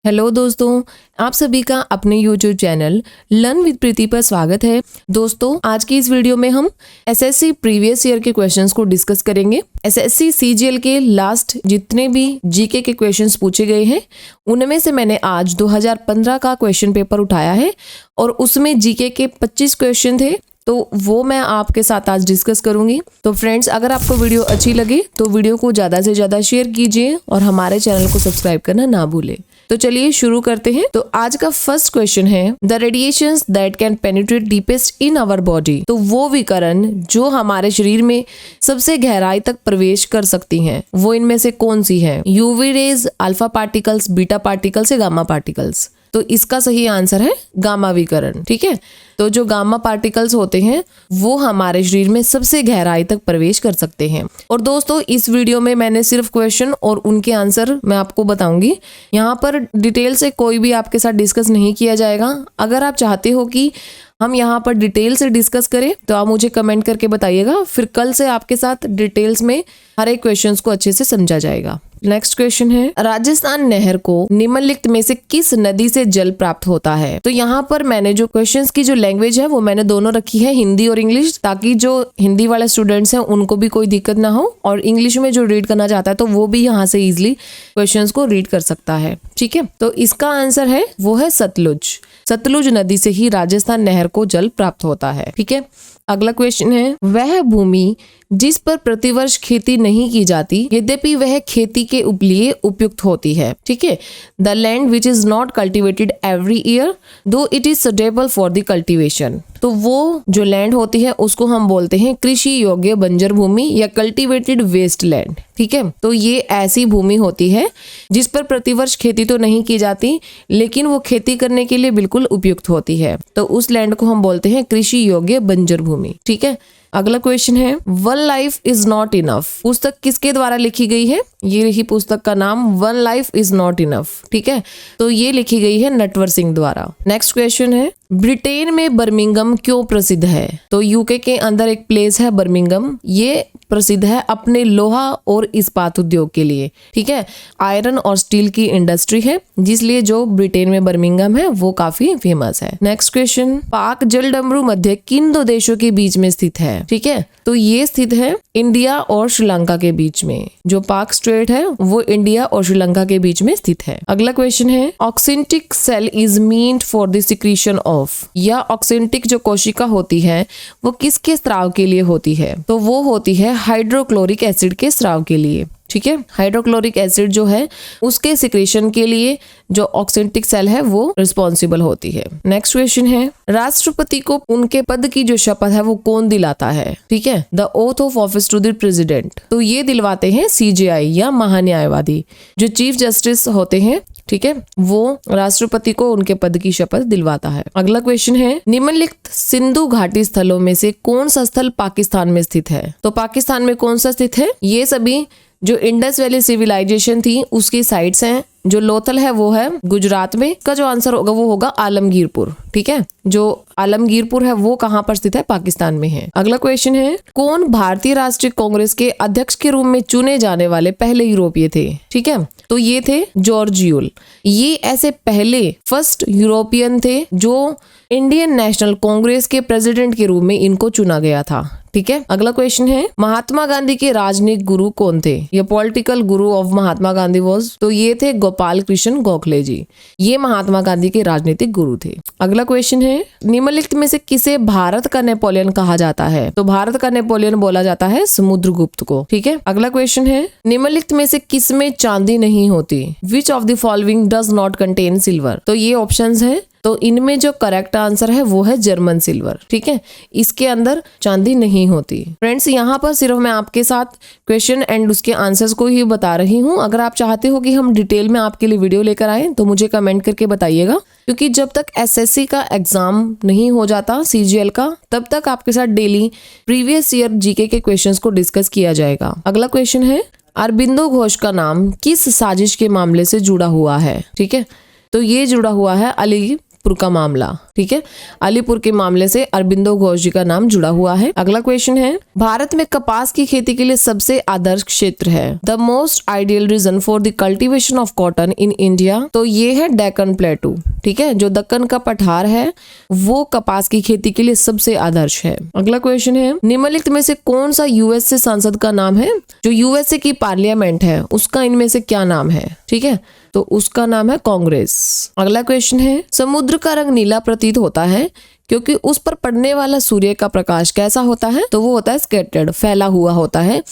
Hello दोस्तों, आप सभी का अपने YouTube चैनल लर्न विद प्रीति पर स्वागत है। दोस्तों, आज की इस वीडियो में हम एसएससी प्रीवियस ईयर के क्वेश्चंस को डिस्कस करेंगे। एसएससी सीजीएल के लास्ट जितने भी जीके के क्वेश्चंस पूछे गए हैं उनमें से मैंने आज 2015 का क्वेश्चन पेपर उठाया है और उसमें जीके के 25 क्वेश्चन थे, तो वो मैं आपके साथ आज डिस्कस करूंगी। तो फ्रेंड्स, अगर आपको वीडियो अच्छी लगे तो वीडियो को ज़्यादा से ज़्यादा शेयर कीजिए और हमारे चैनल को सब्सक्राइब करना ना भूलें। तो चलिए शुरू करते हैं। तो आज का फर्स्ट क्वेश्चन है, the radiations that can penetrate deepest in our body. तो वो विकिरण जो हमारे शरीर में सबसे गहराई तक प्रवेश कर सकती हैं वो इनमें से कौन सी है? UV rays, alpha particles, beta particles या गामा पार्टिकल्स। तो इसका सही आंसर है गामा विकिरण। ठीक है, तो जो गामा पार्टिकल्स होते हैं वो हमारे शरीर में सबसे गहराई तक प्रवेश कर सकते हैं। और दोस्तों, इस वीडियो में मैंने सिर्फ क्वेश्चन और उनके आंसर मैं आपको बताऊंगी। यहाँ पर डिटेल से कोई भी आपके साथ डिस्कस नहीं किया जाएगा। अगर आप चाहते हो कि हम यहाँ पर डिटेल से डिस्कस करें तो आप मुझे कमेंट करके बताइएगा, फिर कल से आपके साथ डिटेल्स में हर एक क्वेश्चन को अच्छे से समझा जाएगा। नेक्स्ट क्वेश्चन है, राजस्थान नहर को निम्नलिखित में से किस नदी से जल प्राप्त होता है? तो यहाँ पर मैंने जो क्वेश्चंस की जो लैंग्वेज है वो मैंने दोनों रखी है, हिंदी और इंग्लिश, ताकि जो हिंदी वाले स्टूडेंट्स हैं उनको भी कोई दिक्कत ना हो और इंग्लिश में जो रीड करना चाहता है तो वो भी यहाँ से इजिली क्वेश्चंस को रीड कर सकता है। ठीक है, तो इसका आंसर है वो है सतलुज। सतलुज नदी से ही राजस्थान नहर को जल प्राप्त होता है। ठीक है, अगला क्वेश्चन है, वह भूमि जिस पर प्रतिवर्ष खेती नहीं की जाती यद्यपि वह खेती के लिए उपयुक्त होती है। ठीक है, the land which is not cultivated every year though it is suitable for the cultivation. तो वो जो लैंड होती है उसको हम बोलते हैं कृषि योग्य बंजर भूमि या कल्टिवेटेड वेस्ट लैंड। ठीक है, तो ये ऐसी भूमि होती है जिस पर प्रतिवर्ष खेती तो नहीं की जाती लेकिन वो खेती करने के लिए बिल्कुल उपयुक्त होती है, तो उस लैंड को हम बोलते हैं कृषि योग्य बंजर भूमि। ठीक है, अगला क्वेश्चन है, one life is not enough पुस्तक किसके द्वारा लिखी गई है? ये रही पुस्तक का नाम, one life is not enough. ठीक है, तो ये लिखी गई है नटवर सिंह द्वारा। नेक्स्ट क्वेश्चन है, ब्रिटेन में बर्मिंघम क्यों प्रसिद्ध है? तो यूके के अंदर एक प्लेस है बर्मिंघम, ये प्रसिद्ध है अपने लोहा और इस्पात उद्योग के लिए। ठीक है, आयरन और स्टील की इंडस्ट्री है जिसलिए जो ब्रिटेन में बर्मिंघम है वो काफी फेमस है। नेक्स्ट क्वेश्चन, पाक जलडमरू मध्य किन दो देशों के बीच में स्थित है? ठीक है, तो ये स्थित है इंडिया और श्रीलंका के बीच में। जो पाक स्ट्रेट है वो इंडिया और श्रीलंका के बीच में स्थित है। अगला क्वेश्चन है, oxyntic cell is meant for the secretion of, या ऑक्सिंटिक जो कोशिका होती है वो किसके स्राव के लिए होती है? तो वो होती है हाइड्रोक्लोरिक एसिड के स्राव के लिए। ठीक है, हाइड्रोक्लोरिक एसिड जो है उसके सिक्रेशन के लिए जो ऑक्सिंटिक सेल है वो रिस्पॉन्सिबल होती है। नेक्स्ट क्वेश्चन है, राष्ट्रपति को उनके पद की जो शपथ है वो कौन दिलाता है? ठीक है, the oath of office to the president. तो ये दिलवाते हैं सीजेआई या महान्यायवादी, जो चीफ जस्टिस होते हैं। ठीक है, वो राष्ट्रपति को उनके पद की शपथ दिलवाता है। अगला क्वेश्चन है, निम्नलिखित सिंधु घाटी स्थलों में से कौन सा स्थल पाकिस्तान में स्थित है? तो पाकिस्तान में कौन सा स्थित है? ये सभी जो इंडस वैली सिविलाइजेशन थी उसकी साइट्स हैं। जो लोथल है वो है गुजरात में। का जो आंसर होगा वो होगा आलमगीरपुर। ठीक है, जो आलमगीरपुर है वो कहाँ पर स्थित है? पाकिस्तान में है। अगला क्वेश्चन है, कौन भारतीय राष्ट्रीय कांग्रेस के अध्यक्ष के रूप में चुने जाने वाले पहले यूरोपीय थे? ठीक है, तो ये थे जॉर्ज यूल। ये ऐसे पहले फर्स्ट यूरोपियन थे जो इंडियन नेशनल कांग्रेस के प्रेसिडेंट के रूप में इनको चुना गया था। ठीक है, अगला क्वेश्चन है, महात्मा गांधी के राजनीतिक गुरु कौन थे? ये political Guru of Mahatma Gandhi was, तो ये थे गोपाल कृष्ण गोखले जी। ये महात्मा गांधी के राजनीतिक गुरु थे। अगला क्वेश्चन है, निम्नलिखित में से किसे भारत का नेपोलियन कहा जाता है? तो भारत का नेपोलियन बोला जाता है समुद्रगुप्त को। ठीक है, अगला क्वेश्चन है, निम्नलिखित में से किसमें चांदी नहीं होती? Which of the following does not contain silver? तो ये ऑप्शंस है, तो इनमें जो करेक्ट आंसर है वो है जर्मन सिल्वर। ठीक है, इसके अंदर चांदी नहीं होती। फ्रेंड्स, यहाँ पर सिर्फ मैं आपके साथ क्वेश्चन एंड उसके आंसर्स को ही बता रही हूँ। अगर आप चाहते हो कि हम डिटेल में आपके लिए वीडियो लेकर आए तो मुझे कमेंट करके बताइएगा, क्योंकि जब तक एसएससी का एग्जाम नहीं हो जाता सीजीएल का तब तक आपके साथ डेली प्रीवियस ईयर जीके के क्वेश्चंस को डिस्कस किया जाएगा। अगला क्वेश्चन है, अरबिंदो घोष का नाम किस साजिश के मामले से जुड़ा हुआ है? ठीक है, तो ये जुड़ा हुआ है अली अलीपुर का मामला, ठीक है, अलीपुर के मामले से अरबिंदो घोष जी का नाम जुड़ा हुआ है। अगला क्वेश्चन है, भारत में कपास की खेती के लिए सबसे आदर्श क्षेत्र है, the most ideal region for the cultivation of cotton in India. तो ये है डेक्कन प्लेटू, ठीक है, जो दक्कन का पठार है वो कपास की खेती के लिए सबसे आदर्श है। अगला क्वेश्चन है, निम्नलिखित में से कौन सा यूएसए सांसद का नाम है, जो यूएसए की पार्लियामेंट है उसका इनमें से क्या नाम है, ठीक है, तो उसका नाम है कांग्रेस। अगला क्वेश्चन है, समुद्र का रंग नीला प्रतीत होता है क्योंकि उस पर पड़ने वाला सूर्य का प्रकाश कैसा होता है, तो वो होता है स्कैटर्ड, फैला हुआ होता है,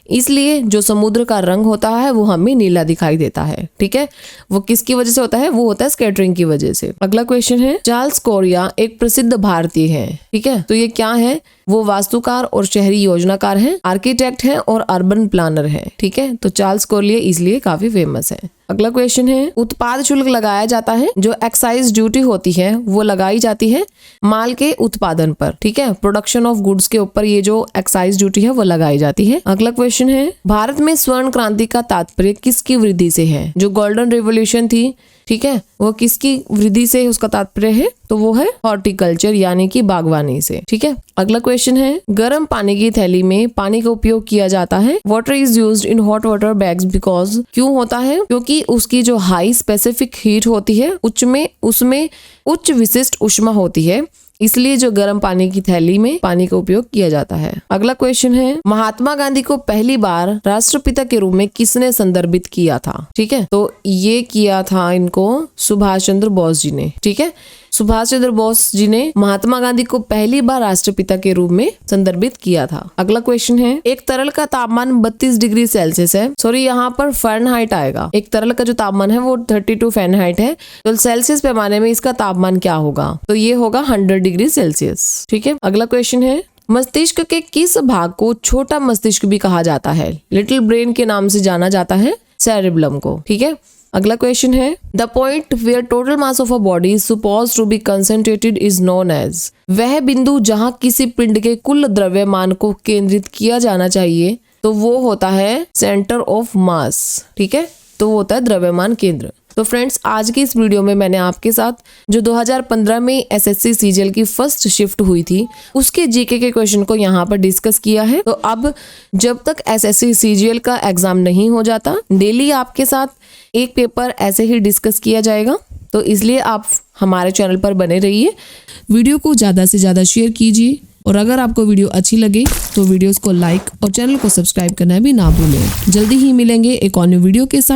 इसलिए जो समुद्र का रंग होता है वो हमें नीला दिखाई देता है, ठीक है, वो किसकी वजह से होता है, वो होता है स्कैटरिंग की वजह से। अगला क्वेश्चन है, चार्ल्स कोरिया एक प्रसिद्ध भारतीय है, ठीक है, तो ये क्या है, वो वास्तुकार और शहरी योजनाकार हैं, आर्किटेक्ट हैं और अर्बन प्लानर हैं, ठीक है, तो चार्ल्स कोरिया इसलिए काफी फेमस है। अगला क्वेश्चन है, उत्पाद शुल्क लगाया जाता है, जो एक्साइज ड्यूटी होती है वो लगाई जाती है माल के उत्पादन पर, ठीक है, प्रोडक्शन ऑफ गुड्स के ऊपर ये जो एक्साइज ड्यूटी है वो लगाई जाती है। अगला क्वेश्चन है, भारत में स्वर्ण क्रांति का तात्पर्य किसकी वृद्धि से है, जो गोल्डन रिवोल्यूशन थी, ठीक है, वो किसकी वृद्धि से उसका तात्पर्य है, तो वो है हॉर्टिकल्चर यानी कि बागवानी से, ठीक है। अगला क्वेश्चन है, गर्म पानी की थैली में पानी का उपयोग किया जाता है, water is used in hot water bags because, क्यों होता है, क्योंकि उसकी जो हाई स्पेसिफिक हीट होती है उसमें उच्च विशिष्ट ऊष्मा होती है, इसलिए जो गर्म पानी की थैली में पानी का उपयोग किया जाता है। अगला क्वेश्चन है, महात्मा गांधी को पहली बार राष्ट्रपिता के रूप में किसने संदर्भित किया था, ठीक है, तो ये किया था इनको सुभाष चंद्र बोस जी ने, ठीक है, सुभाष चंद्र बोस जी ने महात्मा गांधी को पहली बार राष्ट्रपिता के रूप में संदर्भित किया था। अगला क्वेश्चन है, एक तरल का तापमान 32 डिग्री सेल्सियस है, सॉरी यहाँ पर फ़ारेनहाइट आएगा, एक तरल का जो तापमान है वो 32 फ़ारेनहाइट है, तो सेल्सियस पैमाने में इसका तापमान क्या होगा, तो ये होगा 100 डिग्री सेल्सियस, ठीक है। अगला क्वेश्चन है, मस्तिष्क के किस भाग को छोटा मस्तिष्क भी कहा जाता है, लिटिल ब्रेन के नाम से जाना जाता है सेरेब्रम को, ठीक है। अगला क्वेश्चन है, the point where total mass of a body is suppose to be concentrated is known as, वह बिंदु जहां किसी पिंड के कुल द्रव्यमान को केंद्रित किया जाना चाहिए, तो वो होता है सेंटर ऑफ मास, ठीक है, तो वो होता है द्रव्यमान केंद्र। तो फ्रेंड्स, आज की इस वीडियो में मैंने आपके साथ जो 2015 में एसएससी सीजीएल की फर्स्ट शिफ्ट हुई थी उसके जीके के क्वेश्चन को यहाँ पर डिस्कस किया है। तो अब जब तक एसएससी सीजीएल का एग्जाम नहीं हो जाता, डेली आपके साथ एक पेपर ऐसे ही डिस्कस किया जाएगा, तो इसलिए आप हमारे चैनल पर बने रहिए, वीडियो को ज़्यादा से ज़्यादा शेयर कीजिए, और अगर आपको वीडियो अच्छी लगे तो वीडियोस को लाइक और चैनल को सब्सक्राइब करना भी ना भूलें। जल्दी ही मिलेंगे एक और न्यू वीडियो के साथ।